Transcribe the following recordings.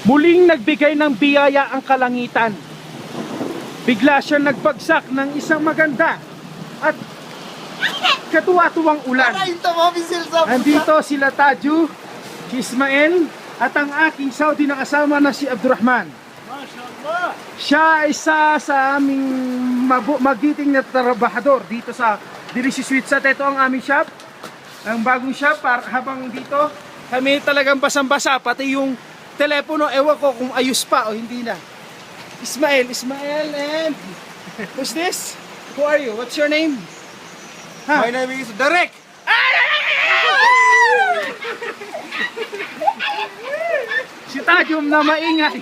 Muling nagbigay ng biyaya ang kalangitan. Bigla siya nagbagsak ng isang maganda at katuwa-tuwang ulan. Andito sila Tadju, si Ismael, at ang aking Saudi na kasama na si Abdurrahman. Siya isa sa aming magiting na trabahador dito sa Delicious Sweets. At ito ang aming shop, ang bagong shop. Habang dito kami talagang basang-basa, pati yung telepono, ewan ko kung ayos pa o hindi na. Ismael, and who's this? Who are you? What's your name? My name is Derek. Si Tajum na maingay.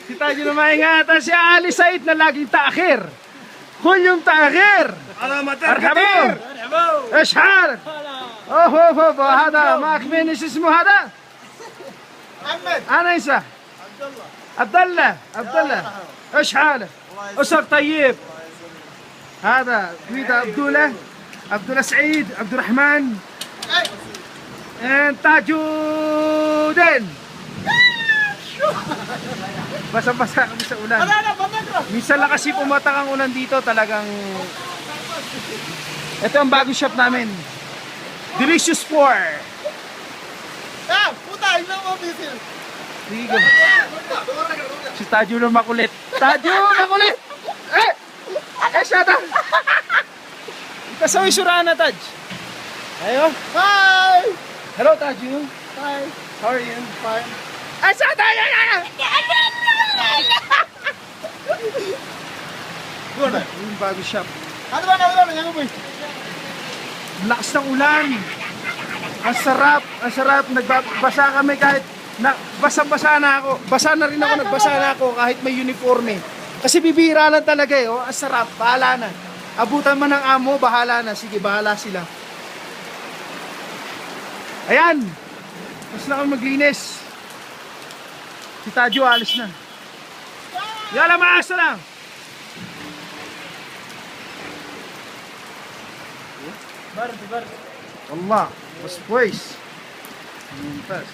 Si Tajum na maingay. At si Ali Said na laging ta'khir. Kung yung ta'khir. Marhaba. ايش حالك؟ اوه هذا معك مين ايش اسمه هذا؟ محمد. انا انسى. عبد الله. ايش حالك؟ اسر طيب. هذا كويدا عبد الله سعيد، عبد الرحمن. Tajudin. Basa-basa kami sa ulan. Minsan lang kasi pumatak ang ulan dito, talagang ito ang bagong shop namin. Delicious 4. Puta, ilang mo bisil. Sige. Si Tadju na makulit. Tadju, makulit! Shut up! Kasawi surana, Taj. Ayo. Hi! Hello, Tadju. Hi! How are you? Fine. Shut up! Doon, yung bagong shop. Ano ba? Yan boy. Lakas ng ulan. Ang sarap. Nagbasa kami kahit basa na ako. Basa na rin ako, nagbasa na ako kahit may uniforme. Kasi bibihira lang talaga eh. Oh. Ang sarap, bahala na. Abutan man ng amo, bahala na. Sige, bahala sila. Ayan. Tapos na kami maglinis. Si Tadju alis na. Yala, maasa lang. Bardi. Allah, bas كويس ممتاز.